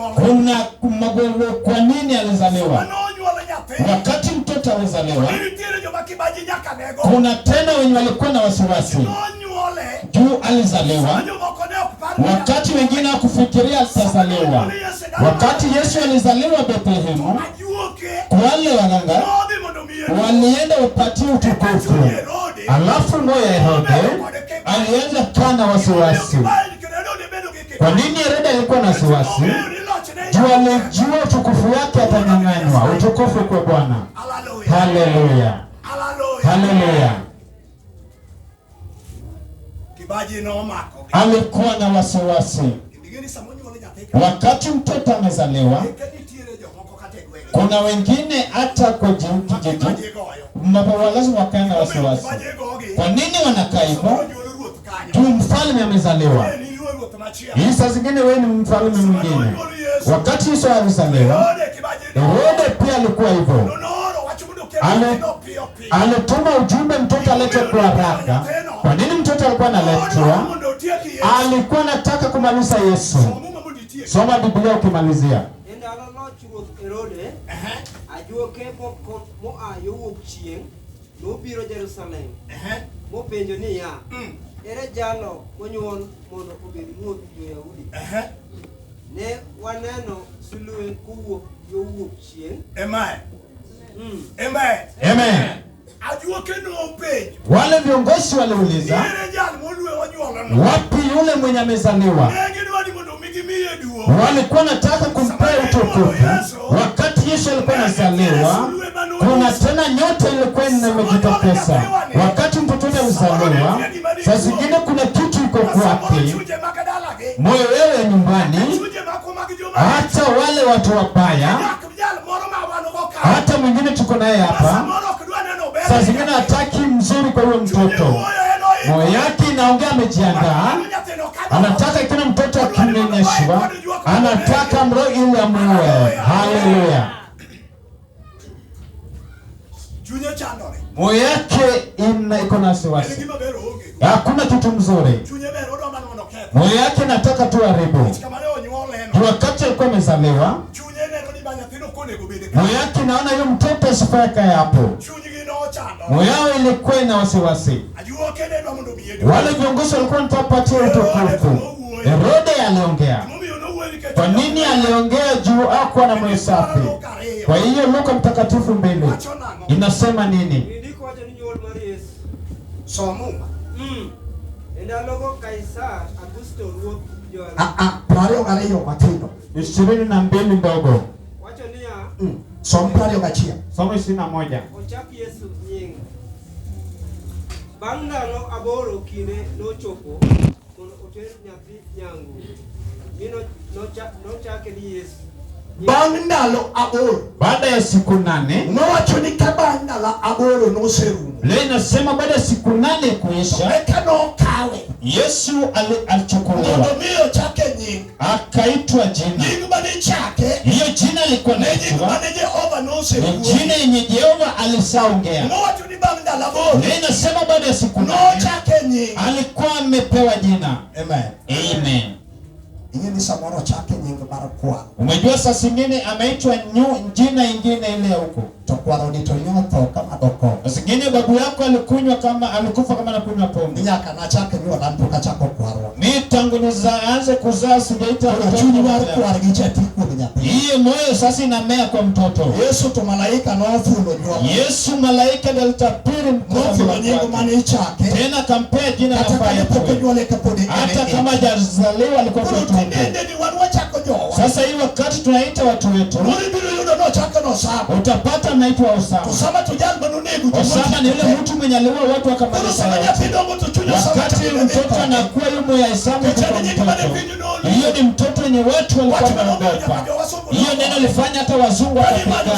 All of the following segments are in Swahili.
Kuna magoro kwa nini alizaliwa? Wakati mtoto alizaliwa, kuna tena wenye walikuwa na wasiwasi juu alizaliwa. Wakati wengine hakufikiria atazaliwa. Wakati Yesu alizaliwa Bethlehemu, wale waganga walienda upatie utukufu. Alafu moyo Herode alianza kuwa na wasiwasi. Kwa nini Herode alikuwa na wasiwasi? Alijua utukufu wake atanyang'anywa. Utukufu kwa Bwana. Haleluya. Haleluya. Alikuwa na wasiwasi. Wakati mtoto amezaliwa, kuna wengine hata kwa kijiji lazima wakae na wasiwasi. Kwa nini wanakaa hivyo? Tu mfalme amezaliwa. Hii saa zingine wewe ni mfalme mwingine. Wakati Yesu alizaliwa, Herode pia alikuwa hivyo. Alituma ujumbe mtoto alete kwa haraka. Kwa nini mtoto alikuwa analetwa? Alikuwa anataka kumaliza Yesu. Soma Biblia ukimalizia. Herode ajuoke moa yowuok chieng' nobiro Jerusalem mopenjo niya, ere jalo monyuol mondo obed ruoth jo-Yahudi? Ne waneno sulwe kowuok yowuok chieng'. Amen. Wale viongozi waliuliza, wapi yule mwenye amezaliwa? Walikuwa nataka kumpea utukufu. Wakati Yesu alikuwa anazaliwa, kuna tena nyota ilikuwa imejitokeza. Wakati mtoto alizaliwa, saa zingine kuna kitu iko kwake. Moyo wewe nyumbani, hata wale watu wabaya, hata mwingine tuko naye hapa, saa zingine hataki mzuri kwa huyo mtoto. Moyo yake inaongea, amejiandaa. Anataka kila mtoto akinyonyeshwa, anataka mroho ili amuue. Haleluya. Moyo yake iko na wasiwasi. Hakuna kitu mzuri. Moyo yake nataka tu haribu. Wakati alikuwa amezaliwa, moyo yake naona huyo mtoto asifaka hapo. Moyo wao ilikuwa na wasiwasi. Wale viongozi walikuwa wanatapatia utukufu. Herode aliongea. Kwa nini aliongea? Juu hakuwa na moyo safi. Kwa hiyo Luka mtakatifu 2 inasema nini? Ishirini na mbili ndogo. Somo 21. Bang'ndalo aboro kinde nochopo mondo oter nyathi nyangu. Mino nochake ni Yesu. Bang'ndalo aboro, baada ya siku 8, nowacho ni ka bang'ndalo aboro noserumo. Leo inasema baada ya siku 8 kuisha, eka nokawe. Yesu alichukuliwa. Mondo miyo chake nying. Akaitwa jina. Nying mane chake. Hiyo jina alikuwa na Jehova noserumo. Ni jina yenye Jehova alisaongea. Nowacho ni bang'ndalo aboro. Leo inasema baada ya siku 8 chake nying. alikuwa amepewa jina. Amen. Amen. Ni samoro chake nying mar kwa. Umejua saa zingine ameitwa jina ingine ile ya huko. Tokwaro ni tonyoto kama doko. Zingine babu yako alikufa kama anakunywa pombe. Nyaka na chake ni wadantuka chako kwaro. Ni tangu nizaanze kuzaa sijaita chuni war kwaro gichati kwa nyapi. Hii moyo sasa inamea kwa mtoto. Yesu to malaika no fulo jua. Yesu malaika alitapiri mkono wa nyingo mani chake. Tena kampea jina la Bwana. Hata kama hajazaliwa alikuwa mtoto. Sasa hii wakati tunaita watu wetu, utapata naitwa Osama. Osama ni yule mtu mwenye aliua watu akamaliza. Wakati mtoto anakuwa yumo ya Isama kwa mtoto. Hiyo ni mtoto wenye watu walikuwa wanaogopa. Hiyo neno lifanya hata wazungu wakapigana.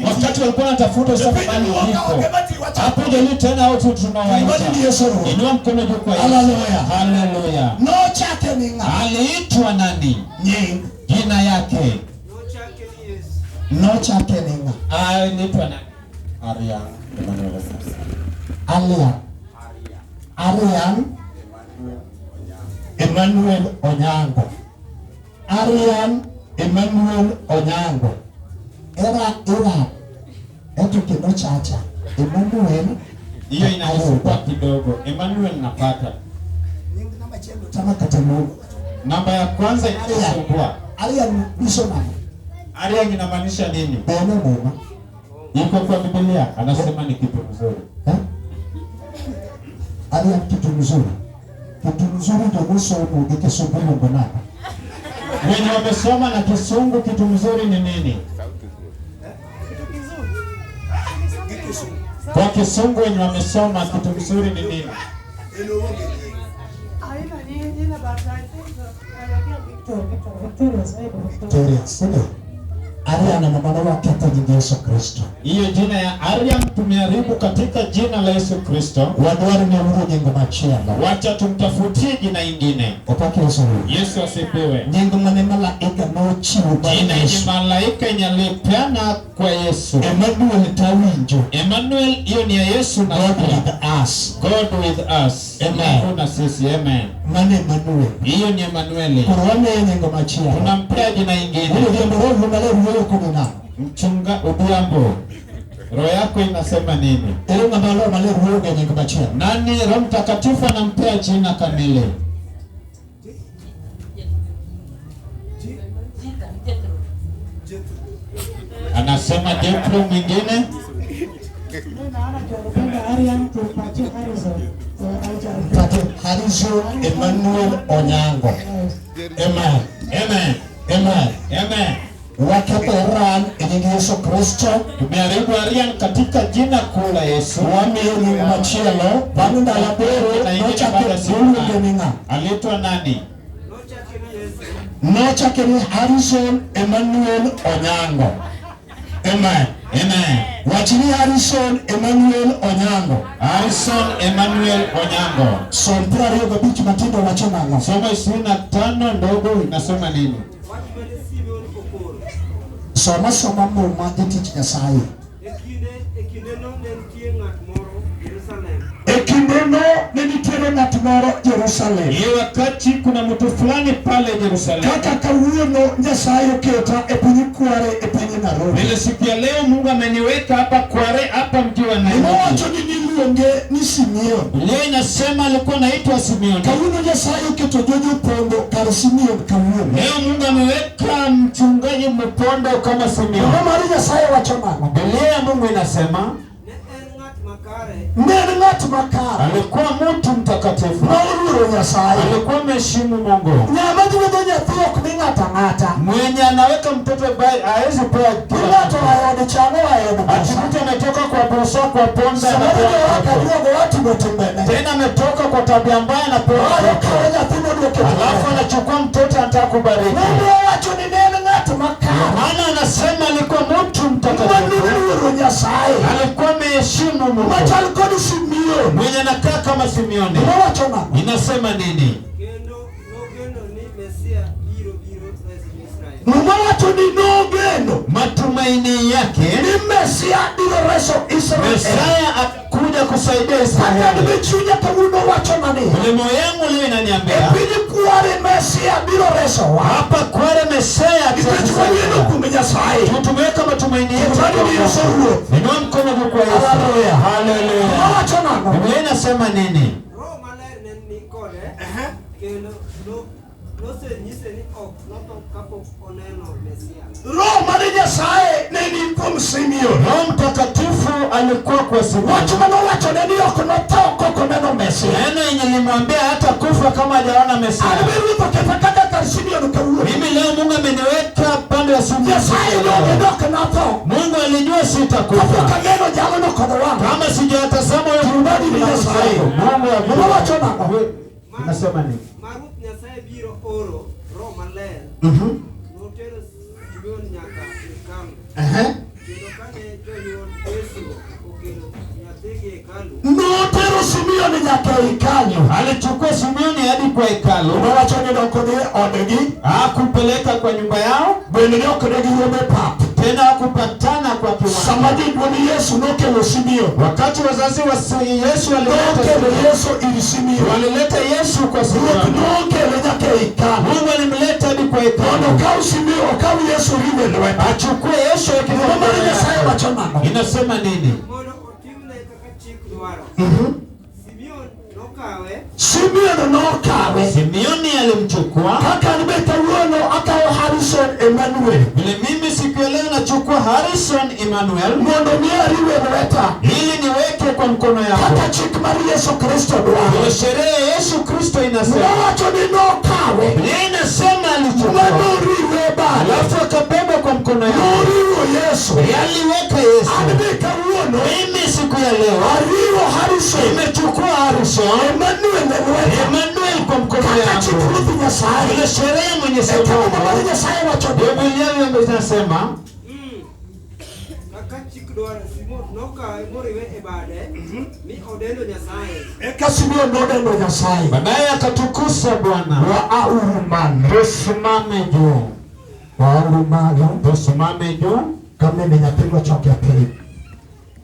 Wakati walikuwa wanatafuta Osama bali yuko. Hapo ndio tena watu tunawaita. Inua mkono juu kwa Yesu. Haleluya. No chake ni nga. Aliitwa nani? Nying. Jina yake. No chake ni nga. Aliitwa nani? Arian Emmanuel Onyango. Arian Emmanuel Onyango. Era eto kino chacha. Emmanuel Hiyo inasumbua kidogo. Emmanuel napata. Tama katemu. Namba ya kwanza inasumbua. Arian bisoma. Arian inamaanisha nini? Bene mama. Iko kwa Biblia, anasema ni kitu mzuri. Arian kitu mzuri. Kitu mzuri ndio somo ikisoma mbona. Wenye wamesoma na Kisungu, kitu mzuri ni nini? Kwa Kisungu wenye wamesoma, kitu mzuri ni nini? Victoria. Ariana na mwana wake kwa Yesu Kristo. Hiyo jina ya Arian tumeharibu katika jina la Yesu Kristo. Wadwari ni Mungu jengo machia. Wacha tumtafutie jina ingine. Upake Yesu. Yesu asifiwe. Jengo mane malaika no chiu ba jina ya malaika inalipeana kwa Yesu. Emmanuel tawinjo. Emmanuel hiyo ni ya Yesu na God with us. God with us. Amen. Na sisi amen. Mane Emmanuel. Hiyo ni Emmanuel. Kurwane jengo machia. Tunampea jina ingine. Ndio ndio roho na leo kuna. Mchunga Odhiambo. Roho yako inasema nini? Ile ngambalo male roho jengo machia. Nani Roho Mtakatifu anampea jina kamili? Anasema Jethro mwingine? Harrison Emmanuel Onyango. Amen. Amen. Amen. Amen. Wakeperan in Yesu Kristo. Tumeharibu Arian katika jina kuu la Yesu. Wami ni machelo. Banda la bero. Nocha keninga. Aliitwa nani? Nocha keni Harrison Emmanuel Onyango. Amen. Amen. Wachini Harrison Emmanuel Onyango. Harrison Emmanuel Onyango. Sompira riogo bichi matindo wachonanga. Soma 25 ndogo inasema nini? Soma muma iti Nyasaye. Ekindeno nitiere ng'at moro Jerusalem. Hiyo wakati kuna mtu fulani pale Jerusalem. Kaka kawuono Nyasaye oketa e piny Kware e piny Nairobi. Ile siku ya leo Mungu ameniweka hapa Kware hapa mji wa Nairobi. Wacho ni niluonge ni Simeon. Leo inasema alikuwa anaitwa Simeon. Kawuono Nyasaye oketo jojo pondo kar Simeon kawuono. Leo Mungu ameweka mchungaji mpondo kama Simeon. Mama Nyasaye wacho nang'o? Biblia ya Mungu inasema Nene ng'at makare. alikuwa mtu mtakatifu. Mauluo Nyasaye. Alikuwa ameheshimu Mungu. Nyama duogo nyathi ok ni ng'ata. Mwenye anaweka mtoto ambaye hawezi pewa kila Ng'ato ayod chano ayod pesa. Atimuta ametoka kwa bosa kwa ponda na Sababu kwa wakaduogo watu motembene. tena ametoka kwa tabia mbaya na pewa Kwa nyathi moduoke. alafu anachukua mtoto anataka kubariki. Mungu wacho ni nene ng'at makare. Maana anasema alikuwa mtu mtakatifu. Mauluo Nyasaye. Alikuwa ameheshimu Mungu. Machal kod Simeon. Mwenye anakaa kama Simeoni. Wacho nang'o? Inasema nini? Mungu wacho ni nogeno. Matumaini yake Ni Mesia biro reso Israel. Mesaya akuja kusaidia Kaka Israeli. nimechuja kawuono wacho nani. Ulimo yangu leo inaniambia Piny Kware Mesia biro reso wa. hapa Kware Mesaya Nikechukua kumbe Nyasaye. tumeweka matumaini yetu Kutani ni Yesu huo. Inua mkono kwa Yesu. Hallelujah. Hallelujah. Wacho nang'o? Biblia inasema nini? Roho maler ne ni kode kendo nosenyise ni ok noto kapok oneno Mesia. Roho mane Nyasaye ne ni kuom Simeon. Roho Mtakatifu alikuwa kwa Simeoni. Wacho mane wacho ne ni ok notho kok oneno Mesia. Neno yenye limwambia hata kufa kama hajaona Mesia. Alibiruto keta kaka kar Simeon kawuono. Mimi leo Mungu ameniweka pande ya Simeoni. Nyasaye ne ok notho. Mungu alijua Kapok sitakufa. aneno jalo kod wang'a. Kama sijatazama huyo Mungu Ni Nyasaye. Mungu ya Mungu wacho nang'o? Inasema nini? Marut Nyasaye biro oro Roho maler notero Simeon nyaka hekalu. Kendo kane jonyuol Yesu okelo nyathigi hekalu. Notero Simeon nyaka hekalu. Alichukua Simeoni hadi kwa hekalu. Wacho ni dok odhi odgi. Hakupeleka kwa nyumba yao. Bende ne ok ne giwuomo e pap. tena hakupatana kwa kiwango. Samadi gwani Yesu nokelo Simeon. Wakati wazazi wa Yesu Nokelo Yesu ili Simeon. walileta Yesu kwa Simeon. Nokelo nyake hekalu. Mungu alimleta hadi kwa hekalu. Wanokau Simeon, wakau Yesu riwe lweta. Achukue Yesu akiwa. Inasema nini? Simeon nokawe. Simeoni alimchukua. Haka nimeta uono akawa Harrison Emmanuel. Vile mimi siku ya leo nachukua Harrison Emmanuel. Mondo riwe lweta. Ili niweke kwa mkono yako. Haka chikmari Yesu Kristo dwa. Vile sherehe Yesu Kristo inasema. Wacho ni nokawe. Inasema alichukua. Riwe bala. Alafu akabeba kwa mkono yako. Riwe Yesu. Yaliweka Yesu. Nimeta uono. Mimi siku ya leo. Riwe Harrison. Nimechukua Harrison Emmanuel kwa mkono yangu. Ile sherehe mwenye sababu. Biblia inasema baadaye akatukusa Bwana. Tusimame juu. Tusimame juu. Kama ninapigwa choki ya pili.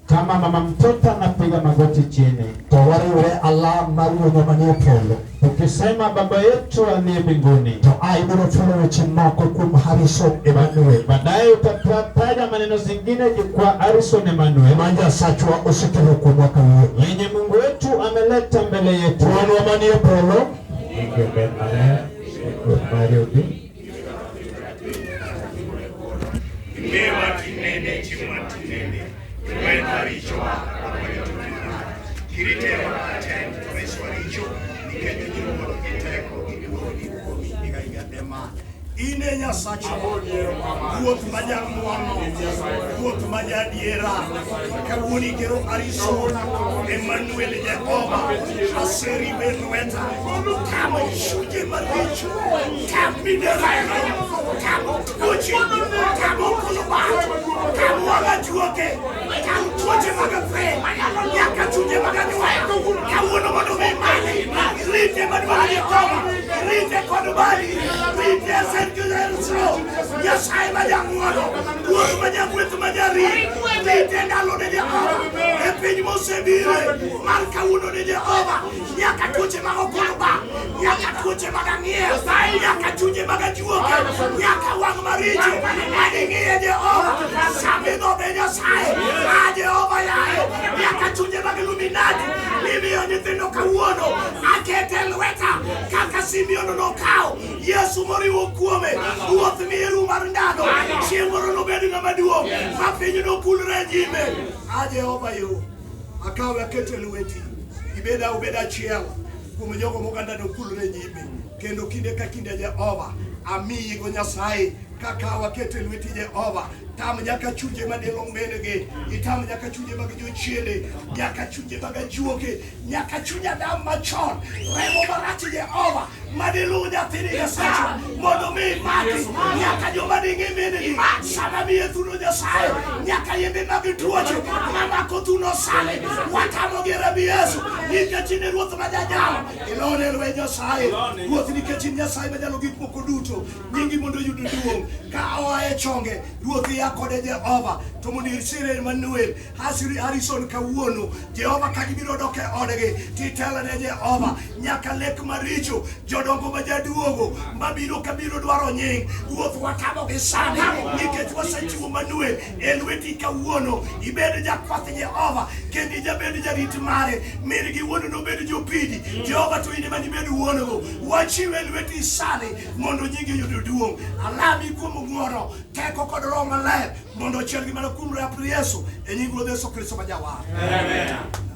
Kama mama mtoto anapiga magoti chini. Tawariwe Allah maruo nyamani polo. Ukisema baba yetu aliye mbinguni. To aibiro tulo chimako kum Harrison Emmanuel. Baadaye utataja maneno zingine kwa Harrison Emmanuel. Manja sachwa usikilo kwa mwaka huu. Yenye Mungu wetu ameleta mbele yetu. Nyamani polo. Mewa kinene chimatinene. Wenda richo akwalitumana. Kiritero atend reswaricho. Nikete nyumo kiteko ingoni komi igagadema. Ine nyasacho. Ruoth majamuano. Ruoth majadiera. Kawuni kero Harrison Emmanuel Jehova. Aseri welweta. Kama shuje maricho. Kamidera. Kama uchi. Kama kulubato. Kama wagajuoke. Kama tuoche magafe. Yaka chuje maganyuaya. Kama unomono mimani. Rite manuali koma. Rite konubali. Rite Sergio. Yasai majamuano. Uoru majamuetu majari. Rite ndalo de Jehova. Epini mosebire. Marka uno de Jehova. Yaka tuoche magokuluba. Yaka tuoche maganyia. Yaka chuje magajuoke. Yaka wang maricho. Adingie Jehova. Sabido benya sai. Jehova yae. Yaka chuje magiluminati. Mimi onyethino kawuono. Akete lweta. Kaka Simeon nokao. Yesu moriwo kuome. Ruoth miru mar ndalo. Chieng'moro nobedo ng'ama duong'. Ma piny nokulre nyime. Jehova yo. Akawe akete lweti. Ibeda ubeda achiel. Kuom jogo moganda nokulre nyime. Kendo kinde ka kinde Jehova. Amiyi go Nyasaye. Kaka wakete lweti Jehova. Tam nyaka chunje madelong benege. Itam nyaka chunje mag jochiende. Nyaka chunje mag ajuoke. Nyaka chunya dam machon. Remo marach Jehova. Madelu nyathini Nyasaye. Mondo mi mati. Nyaka joma dingi benege. Sama miye thuno Nyasaye. Nyaka yembe mag tuoche. Mamako thuno sale. Watamo gi Rabi Yesu. Nikech in Ruoth majanyalo. Ilone lwe Nyasaye. Ruoth nikech in Nyasaye majalo gik moko duto. Nyingi mondo yud duong'. Ka oaye chonge. Ruoth yakode Jehova. To mondo irsire Emmanuel. Harrison kawuono. Jehova ka gibiro dok e odgi. Titelone Jehova. Nyaka lek maricho. Jodongo majaduogo. Mabiro kabiro dwaro nying. Ruoth watamo gi sani. Nikech wasechiwo Emmanuel. E lweti kawuono. Ibed jakwath Jehova. Kendo ijabed jarit mare. Min gi wuono nobed jopidi. Jehova to in ema nibed wuonogo. Wachiwe lweti sani. Mondo nyingi yud duong'. Alami kuom ng'uono. Teko kod Roho Maler. Mondo chiel gi mana kuom Yesu. E nying Ruoth Yesu Kristo ma Jawar. Amen.